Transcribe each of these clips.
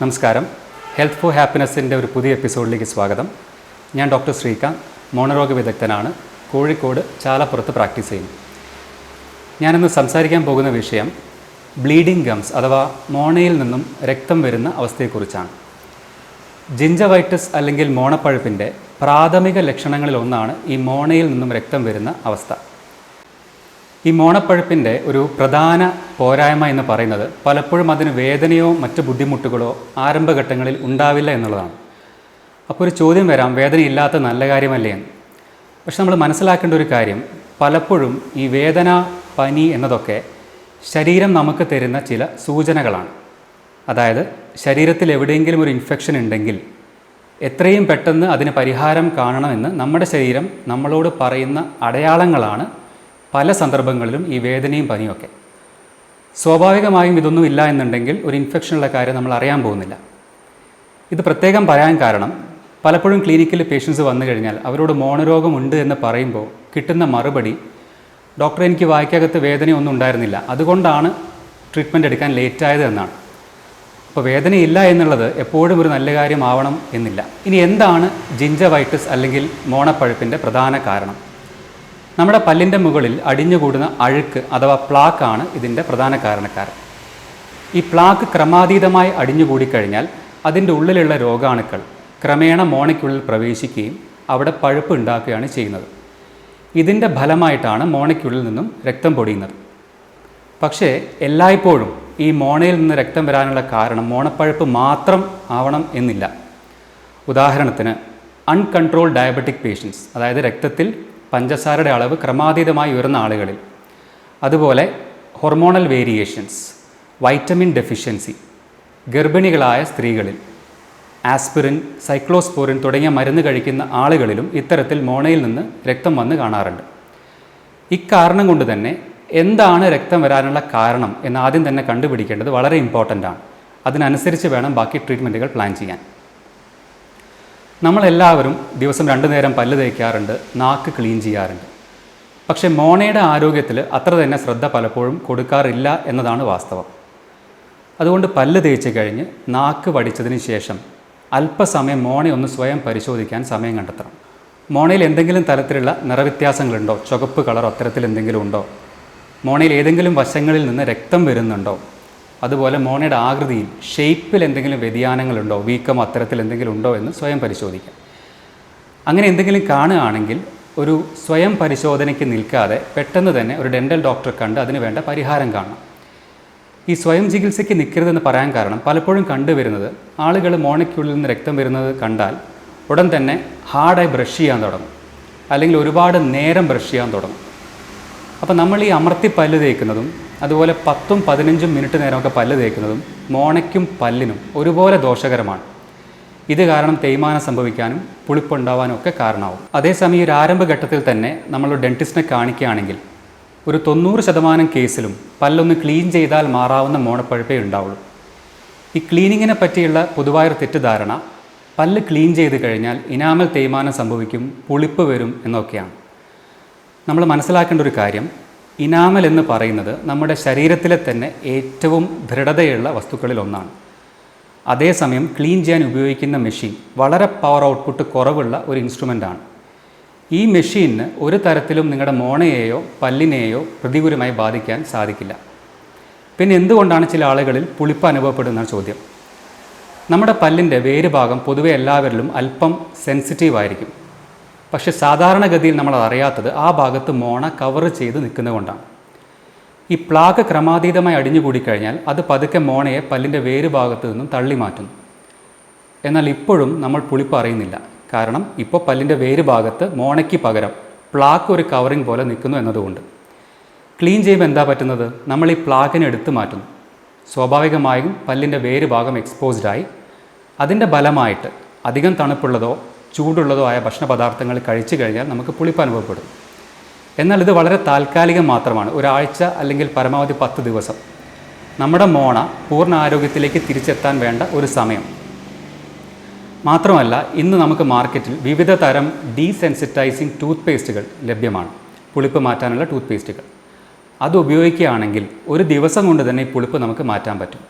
നമസ്കാരം. Health four ഹാപ്പിനെസ്സിൻ്റെ ഒരു പുതിയ എപ്പിസോഡിലേക്ക് സ്വാഗതം. ഞാൻ ഡോക്ടർ ശ്രീകാന്ത്, മോണരോഗ വിദഗ്ധനാണ്. കോഴിക്കോട് ചാലപ്പുറത്ത് പ്രാക്ടീസ് ചെയ്യുന്നു. ഞാനിന്ന് സംസാരിക്കാൻ പോകുന്ന വിഷയം ബ്ലീഡിംഗ് ഗംസ് അഥവാ മോണയിൽ നിന്നും രക്തം വരുന്ന അവസ്ഥയെക്കുറിച്ചാണ്. ജിഞ്ചവൈറ്റിസ് അല്ലെങ്കിൽ മോണപ്പഴുപ്പിൻ്റെ പ്രാഥമിക ലക്ഷണങ്ങളിൽ ഒന്നാണ് ഈ മോണയിൽ നിന്നും രക്തം വരുന്ന അവസ്ഥ. ഈ മോണപ്പഴുപ്പിൻ്റെ ഒരു പ്രധാന പോരായ്മ എന്ന് പറയുന്നത് പലപ്പോഴും അതിന് വേദനയോ മറ്റ് ബുദ്ധിമുട്ടുകളോ ആരംഭഘട്ടങ്ങളിൽ ഉണ്ടാവില്ല എന്നുള്ളതാണ്. അപ്പോൾ ഒരു ചോദ്യം വരാം, വേദനയില്ലാത്ത നല്ല കാര്യമല്ലേ എന്ന്. പക്ഷെ നമ്മൾ മനസ്സിലാക്കേണ്ട ഒരു കാര്യം, പലപ്പോഴും ഈ വേദന, പനി എന്നതൊക്കെ ശരീരം നമുക്ക് തരുന്ന ചില സൂചനകളാണ്. അതായത് ശരീരത്തിൽ എവിടെയെങ്കിലും ഒരു ഇൻഫെക്ഷൻ ഉണ്ടെങ്കിൽ എത്രയും പെട്ടെന്ന് അതിന് പരിഹാരം കാണണമെന്ന് നമ്മുടെ ശരീരം നമ്മളോട് പറയുന്ന അടയാളങ്ങളാണ് പല സന്ദർഭങ്ങളിലും ഈ വേദനയും പനിയൊക്കെ. സ്വാഭാവികമായും ഇതൊന്നും ഇല്ല എന്നുണ്ടെങ്കിൽ ഒരു ഇൻഫെക്ഷനുള്ള കാര്യം നമ്മൾ അറിയാൻ പോകുന്നില്ല. ഇത് പ്രത്യേകം പറയാൻ കാരണം, പലപ്പോഴും ക്ലിനിക്കിൽ പേഷ്യൻസ് വന്നു കഴിഞ്ഞാൽ അവരോട് മോണരോഗമുണ്ട് എന്ന് പറയുമ്പോൾ കിട്ടുന്ന മറുപടി, ഡോക്ടർ എനിക്ക് വായ്ക്കകത്ത് വേദനയൊന്നും ഉണ്ടായിരുന്നില്ല, അതുകൊണ്ടാണ് ട്രീറ്റ്മെൻറ്റ് എടുക്കാൻ ലേറ്റായത് എന്നാണ്. അപ്പോൾ വേദനയില്ല എന്നുള്ളത് എപ്പോഴും ഒരു നല്ല കാര്യമാവണം എന്നില്ല. ഇനി എന്താണ് ജിഞ്ചവൈറ്റിസ് അല്ലെങ്കിൽ മോണപ്പഴുപ്പിൻ്റെ പ്രധാന കാരണം? നമ്മുടെ പല്ലിൻ്റെ മുകളിൽ അടിഞ്ഞുകൂടുന്ന അഴുക്ക് അഥവാ പ്ലാക്കാണ് ഇതിൻ്റെ പ്രധാന കാരണക്കാരൻ. ഈ പ്ലാക്ക് ക്രമാതീതമായി അടിഞ്ഞുകൂടിക്കഴിഞ്ഞാൽ അതിൻ്റെ ഉള്ളിലുള്ള രോഗാണുക്കൾ ക്രമേണ മോണയ്ക്കുള്ളിൽ പ്രവേശിക്കുകയും അവിടെ പഴുപ്പ് ഉണ്ടാക്കുകയാണ് ചെയ്യുന്നത്. ഇതിൻ്റെ ഫലമായിട്ടാണ് മോണയ്ക്കുള്ളിൽ നിന്നും രക്തം പൊടിയുന്നത്. പക്ഷേ എല്ലായ്പ്പോഴും ഈ മോണയിൽ നിന്ന് രക്തം വരാനുള്ള കാരണം മോണപ്പഴുപ്പ് മാത്രം ആവണം എന്നില്ല. ഉദാഹരണത്തിന് അൺകൺട്രോൾഡ് ഡയബറ്റിക് പേഷ്യൻസ്, അതായത് രക്തത്തിൽ പഞ്ചസാരയുടെ അളവ് ക്രമാതീതമായി ഉയർന്ന ആളുകളിൽ, അതുപോലെ ഹോർമോണൽ വേരിയേഷൻസ്, വൈറ്റമിൻ ഡെഫിഷ്യൻസി, ഗർഭിണികളായ സ്ത്രീകളിൽ, ആസ്പിരിൻ, സൈക്ലോസ്പോറിൻ തുടങ്ങിയ മരുന്ന് കഴിക്കുന്ന ആളുകളിലും ഇത്തരത്തിൽ മോണയിൽ നിന്ന് രക്തം വന്ന് കാണാറുണ്ട്. ഇക്കാരണം കൊണ്ട് തന്നെ എന്താണ് രക്തം വരാനുള്ള കാരണം എന്ന് ആദ്യം തന്നെ കണ്ടുപിടിക്കേണ്ടത് വളരെ ഇമ്പോർട്ടൻ്റ് ആണ്. അതിനനുസരിച്ച് വേണം ബാക്കി ട്രീറ്റ്മെൻറ്റുകൾ പ്ലാൻ ചെയ്യാൻ. നമ്മളെല്ലാവരും ദിവസം 2 നേരം പല്ല് തേക്കാറുണ്ട്, നാക്ക് ക്ലീൻ ചെയ്യാറുണ്ട്. പക്ഷേ മോണയുടെ ആരോഗ്യത്തിൽ അത്ര തന്നെ ശ്രദ്ധ പലപ്പോഴും കൊടുക്കാറില്ല എന്നതാണ് വാസ്തവം. അതുകൊണ്ട് പല്ല് തേച്ച് കഴിഞ്ഞ് നാക്ക് വടിച്ചതിന് ശേഷം അല്പസമയം മോണയൊന്ന് സ്വയം പരിശോധിക്കാൻ സമയം കണ്ടെത്തണം. മോണയിൽ എന്തെങ്കിലും തരത്തിലുള്ള നിറവ്യത്യാസങ്ങളുണ്ടോ, ചുവപ്പ് കളറോ അത്തരത്തിൽ എന്തെങ്കിലും ഉണ്ടോ, മോണയിൽ ഏതെങ്കിലും വശങ്ങളിൽ നിന്ന് രക്തം വരുന്നുണ്ടോ, അതുപോലെ മോണയുടെ ആകൃതിയിൽ, ഷേപ്പിൽ എന്തെങ്കിലും വ്യതിയാനങ്ങളുണ്ടോ, വീക്കമോ അത്തരത്തിൽ എന്തെങ്കിലും ഉണ്ടോ എന്ന് സ്വയം പരിശോധിക്കാം. അങ്ങനെ എന്തെങ്കിലും കാണുകയാണെങ്കിൽ ഒരു സ്വയം പരിശോധനയ്ക്ക് നിൽക്കാതെ പെട്ടെന്ന് തന്നെ ഒരു ഡെൻ്റൽ ഡോക്ടറെ കണ്ട് അതിന് വേണ്ട പരിഹാരം കാണണം. ഈ സ്വയം ചികിത്സയ്ക്ക് നിൽക്കരുതെന്ന് പറയാൻ കാരണം, പലപ്പോഴും കണ്ടുവരുന്നത് ആളുകൾ മോണയ്ക്കുള്ളിൽ നിന്ന് രക്തം വരുന്നത് കണ്ടാൽ ഉടൻ തന്നെ ഹാർഡായി ബ്രഷ് ചെയ്യാൻ തുടങ്ങും, അല്ലെങ്കിൽ ഒരുപാട് നേരം ബ്രഷ് ചെയ്യാൻ തുടങ്ങും. അപ്പോൾ നമ്മൾ ഈ അമർത്തി പല്ല് തേക്കുന്നതും അതുപോലെ 10-15 മിനിറ്റ് നേരമൊക്കെ പല്ല് തേക്കുന്നതും മോണയ്ക്കും പല്ലിനും ഒരുപോലെ ദോഷകരമാണ്. ഇത് കാരണം തേയ്മാനം സംഭവിക്കാനും പുളിപ്പുണ്ടാവാനും ഒക്കെ കാരണമാവും. അതേസമയം ഒരു ആരംഭഘട്ടത്തിൽ തന്നെ നമ്മൾ ഡെൻറ്റിസ്റ്റിനെ കാണിക്കുകയാണെങ്കിൽ ഒരു 90% കേസിലും പല്ലൊന്ന് ക്ലീൻ ചെയ്താൽ മാറാവുന്ന മോണപ്പഴുപ്പേ ഉണ്ടാവുള്ളൂ. ഈ ക്ലീനിങ്ങിനെ പറ്റിയുള്ള പൊതുവായൊരു തെറ്റിദ്ധാരണ, പല്ല് ക്ലീൻ ചെയ്ത് കഴിഞ്ഞാൽ ഇനാമൽ തേയ്മാനം സംഭവിക്കും, പുളിപ്പ് വരും എന്നൊക്കെയാണ്. നമ്മൾ മനസ്സിലാക്കേണ്ട ഒരു കാര്യം, ഇനാമൽ എന്ന് പറയുന്നത് നമ്മുടെ ശരീരത്തിലെ തന്നെ ഏറ്റവും ദൃഢതയുള്ള വസ്തുക്കളിൽ ഒന്നാണ്. അതേസമയം ക്ലീൻ ചെയ്യാൻ ഉപയോഗിക്കുന്ന മെഷീൻ വളരെ പവർ ഔട്ട്പുട്ട് കുറവുള്ള ഒരു ഇൻസ്ട്രുമെൻ്റാണ്. ഈ മെഷീനിന് ഒരു തരത്തിലും നിങ്ങളുടെ മോണയെയോ പല്ലിനെയോ പ്രതികൂലമായി ബാധിക്കാൻ സാധിക്കില്ല. പിന്നെ എന്തുകൊണ്ടാണ് ചില ആളുകളിൽ പുളിപ്പ് അനുഭവപ്പെടുന്ന ചോദ്യം. നമ്മുടെ പല്ലിൻ്റെ വേര് ഭാഗം പൊതുവെ എല്ലാവരിലും അല്പം സെൻസിറ്റീവ് ആയിരിക്കും. പക്ഷെ സാധാരണഗതിയിൽ നമ്മൾ അറിയാത്തത് ആ ഭാഗത്ത് മോണ കവർ ചെയ്ത് നിൽക്കുന്നതുകൊണ്ടാണ്. ഈ പ്ലാക്ക് ക്രമാതീതമായി അടിഞ്ഞുകൂടിക്കഴിഞ്ഞാൽ അത് പതുക്കെ മോണയെ പല്ലിൻ്റെ വേര് ഭാഗത്ത് നിന്നും തള്ളി മാറ്റുന്നു. എന്നാൽ ഇപ്പോഴും നമ്മൾ പുളിപ്പ് അറിയുന്നില്ല. കാരണം ഇപ്പോൾ പല്ലിൻ്റെ വേര് ഭാഗത്ത് മോണയ്ക്ക് പകരം പ്ലാക്ക് ഒരു കവറിങ് പോലെ നിൽക്കുന്നു എന്നതുകൊണ്ട്. ക്ലീൻ ചെയ്യുമ്പോൾ എന്താ പറ്റുന്നത്? നമ്മൾ ഈ പ്ലാക്കിനെ എടുത്തു മാറ്റുന്നു. സ്വാഭാവികമായും പല്ലിൻ്റെ വേര് ഭാഗം എക്സ്പോസ്ഡായി അതിൻ്റെ ഫലമായിട്ട് അധികം തണുപ്പുള്ളതോ ചൂടുള്ളതോ ആയ ഭക്ഷണ പദാർത്ഥങ്ങൾ കഴിച്ചു കഴിഞ്ഞാൽ നമുക്ക് പുളിപ്പ് അനുഭവപ്പെടും. എന്നാൽ ഇത് വളരെ താൽക്കാലികം മാത്രമാണ്. ഒരാഴ്ച അല്ലെങ്കിൽ പരമാവധി 10 ദിവസം നമ്മുടെ മോണ പൂർണ്ണ ആരോഗ്യത്തിലേക്ക് തിരിച്ചെത്താൻ വേണ്ട ഒരു സമയം. മാത്രമല്ല, ഇന്ന് നമുക്ക് മാർക്കറ്റിൽ വിവിധ തരം ഡീസെൻസിറ്റൈസിങ് ടൂത്ത് പേസ്റ്റുകൾ ലഭ്യമാണ്, പുളിപ്പ് മാറ്റാനുള്ള ടൂത്ത് പേസ്റ്റുകൾ. അത് ഉപയോഗിക്കുകയാണെങ്കിൽ ഒരു ദിവസം കൊണ്ട് തന്നെ ഈ പുളിപ്പ് നമുക്ക് മാറ്റാൻ പറ്റും.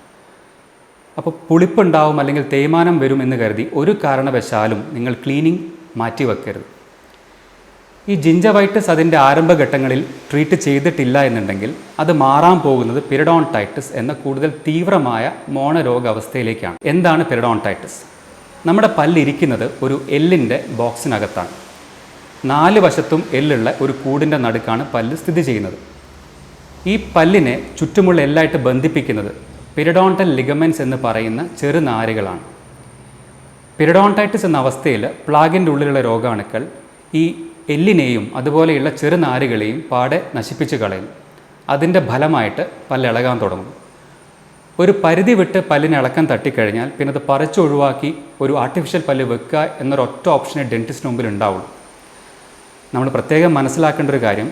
അപ്പോൾ പുളിപ്പുണ്ടാവും അല്ലെങ്കിൽ തേയ്മാനം വരും എന്ന് കരുതി ഒരു കാരണവശാലും നിങ്ങൾ ക്ലീനിങ് മാറ്റിവെക്കരുത്. ഈ ജിഞ്ചവൈറ്റിസ് അതിൻ്റെ ആരംഭഘട്ടങ്ങളിൽ ട്രീറ്റ് ചെയ്തിട്ടില്ല എന്നുണ്ടെങ്കിൽ അത് മാറാൻ പോകുന്നത് പെരിഡോൺടൈറ്റിസ് എന്ന കൂടുതൽ തീവ്രമായ മോണരോഗാവസ്ഥയിലേക്കാണ്. എന്താണ് പെരിഡോൺടൈറ്റിസ്? നമ്മുടെ പല്ലിരിക്കുന്നത് ഒരു എല്ലിൻ്റെ ബോക്സിനകത്താണ്. 4 വശത്തും എല്ലുള്ള ഒരു കൂടിൻ്റെ നടുക്കാണ് പല്ല് സ്ഥിതി ചെയ്യുന്നത്. ഈ പല്ലിനെ ചുറ്റുമുള്ള എല്ലായിട്ട് ബന്ധിപ്പിക്കുന്നത് പെരിഡോണ്ടൽ ലിഗമെൻറ്റ്സ് എന്ന് പറയുന്ന ചെറുനാരുകളാണ്. പെരിഡോൺടൈറ്റിസ് എന്ന അവസ്ഥയിൽ പ്ലാഗിൻ്റെ ഉള്ളിലുള്ള രോഗാണുക്കൾ ഈ എല്ലിനെയും അതുപോലെയുള്ള ചെറുനാരുകളെയും പാടെ നശിപ്പിച്ച് കളയും. അതിൻ്റെ ഫലമായിട്ട് പല്ലിളകാൻ തുടങ്ങും. ഒരു പരിധി വിട്ട് പല്ലിന് ഇളക്കം തട്ടിക്കഴിഞ്ഞാൽ പിന്നെ അത് പറിച്ചൊഴിവാക്കി ഒരു ആർട്ടിഫിഷ്യൽ പല്ല് വെക്കുക എന്നൊരൊറ്റ ഓപ്ഷനെ ഡെൻറ്റിസ്റ്റിന് മുമ്പിൽ ഉണ്ടാവുള്ളൂ. നമ്മൾ പ്രത്യേകം മനസ്സിലാക്കേണ്ട ഒരു കാര്യം,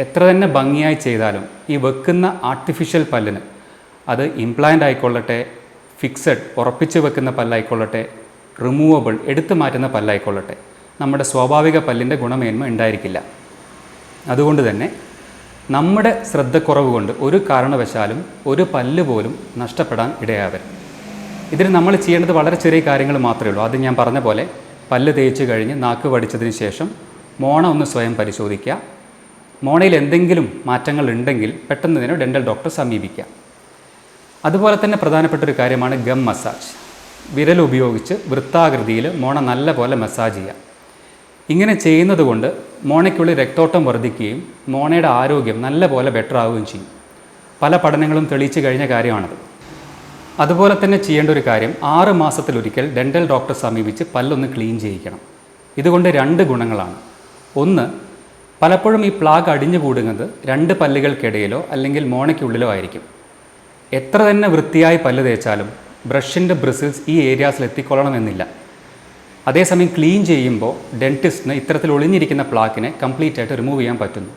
എത്ര തന്നെ ഭംഗിയായി ചെയ്താലും ഈ വെക്കുന്ന ആർട്ടിഫിഷ്യൽ പല്ലിന്, അത് ഇംപ്ലാന്റ് ആയിക്കൊള്ളട്ടെ, ഫിക്സഡ് ഉറപ്പിച്ച് വെക്കുന്ന പല്ലായിക്കൊള്ളട്ടെ, റിമൂവബിൾ എടുത്തു മാറ്റുന്ന പല്ലായിക്കൊള്ളട്ടെ, നമ്മുടെ സ്വാഭാവിക പല്ലിൻ്റെ ഗുണമേന്മ ഉണ്ടായിരിക്കില്ല. അതുകൊണ്ട് തന്നെ നമ്മുടെ ശ്രദ്ധക്കുറവ് കൊണ്ട് ഒരു കാരണവശാലും ഒരു പല്ല് പോലും നഷ്ടപ്പെടാൻ ഇടയാവരുത്. ഇതിന് നമ്മൾ ചെയ്യേണ്ടത് വളരെ ചെറിയ കാര്യങ്ങൾ മാത്രമേ ഉള്ളൂ. ആദ്യം ഞാൻ പറഞ്ഞ പോലെ പല്ല് തേച്ച് കഴിഞ്ഞ് നാക്ക് വടിച്ചതിന് ശേഷം മോണ ഒന്ന് സ്വയം പരിശോധിക്കുക. മോണയിൽ എന്തെങ്കിലും മാറ്റങ്ങൾ ഉണ്ടെങ്കിൽ പെട്ടെന്ന് തന്നെ ഡെൻ്റൽ ഡോക്ടറെ സമീപിക്കുക. അതുപോലെ തന്നെ പ്രധാനപ്പെട്ട ഒരു കാര്യമാണ് ഗം മസാജ്. വിരൽ ഉപയോഗിച്ച് വൃത്താകൃതിയിൽ മോണ നല്ല പോലെ മസാജ് ചെയ്യുക. ഇങ്ങനെ ചെയ്യുന്നത് കൊണ്ട് മോണയ്ക്കുള്ളിൽ രക്തോട്ടം വർദ്ധിക്കുകയും മോണയുടെ ആരോഗ്യം നല്ല പോലെ ബെറ്റർ ആവുകയും ചെയ്യും. പല പഠനങ്ങളും തെളിയിച്ചു കഴിഞ്ഞ കാര്യമാണത്. അതുപോലെ തന്നെ ചെയ്യേണ്ട ഒരു കാര്യം, 6 മാസത്തിലൊരിക്കൽ ഡെൻ്റൽ ഡോക്ടറെ സമീപിച്ച് പല്ലൊന്ന് ക്ലീൻ ചെയ്യിക്കണം. ഇതുകൊണ്ട് 2 ഗുണങ്ങളാണ്. ഒന്ന്, പലപ്പോഴും ഈ പ്ലാഗ് അടിഞ്ഞു കൂടുന്നത് 2 പല്ലുകൾക്കിടയിലോ അല്ലെങ്കിൽ മോണയ്ക്കുള്ളിലോ ആയിരിക്കും. എത്ര തന്നെ വൃത്തിയായി പല്ല് തേച്ചാലും ബ്രഷിൻ്റെ ബ്രിസിൽസ് ഈ ഏരിയാസിൽ എത്തിക്കൊള്ളണമെന്നില്ല. അതേസമയം ക്ലീൻ ചെയ്യുമ്പോൾ ഡെൻറ്റിസ്റ്റിന് ഇത്തരത്തിൽ ഒളിഞ്ഞിരിക്കുന്ന പ്ലാക്കിനെ കംപ്ലീറ്റ് ആയിട്ട് റിമൂവ് ചെയ്യാൻ പറ്റുന്നു.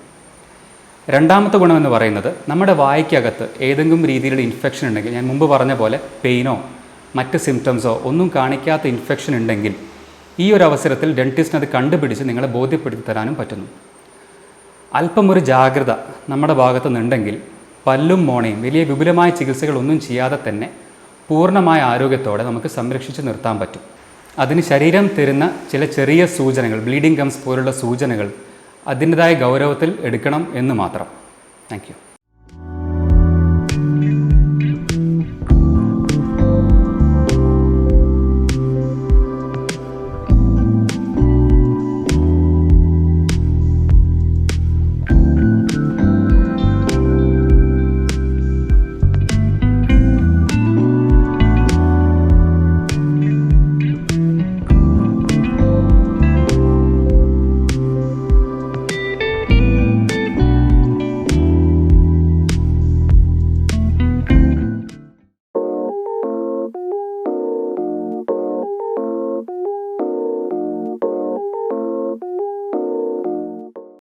രണ്ടാമത്തെ ഗുണമെന്ന് പറയുന്നത്, നമ്മുടെ വായ്ക്കകത്ത് ഏതെങ്കിലും രീതിയിലുള്ള ഇൻഫെക്ഷൻ ഉണ്ടെങ്കിൽ, ഞാൻ മുമ്പ് പറഞ്ഞ പോലെ പെയിനോ മറ്റ് സിംറ്റംസോ ഒന്നും കാണിക്കാത്ത ഇൻഫെക്ഷൻ ഉണ്ടെങ്കിൽ ഈ ഒരു അവസരത്തിൽ ഡെൻറ്റിസ്റ്റിന് അത് കണ്ടുപിടിച്ച് നിങ്ങളെ ബോധ്യപ്പെടുത്തി തരാനും പറ്റുന്നു. അല്പം ഒരു ജാഗ്രത നമ്മുടെ ഭാഗത്തു നിന്നുണ്ടെങ്കിൽ പല്ലും മോണയും വലിയ വിപുലമായ ചികിത്സകളൊന്നും ചെയ്യാതെ തന്നെ പൂർണ്ണമായ ആരോഗ്യത്തോടെ നമുക്ക് സംരക്ഷിച്ച് നിർത്താൻ പറ്റും. അതിന് ശരീരം തരുന്ന ചില ചെറിയ സൂചനകൾ, ബ്ലീഡിംഗ് ഗംസ് പോലുള്ള സൂചനകൾ അതിൻ്റെതായ ഗൗരവത്തിൽ എടുക്കണം എന്ന് മാത്രം. Thank you.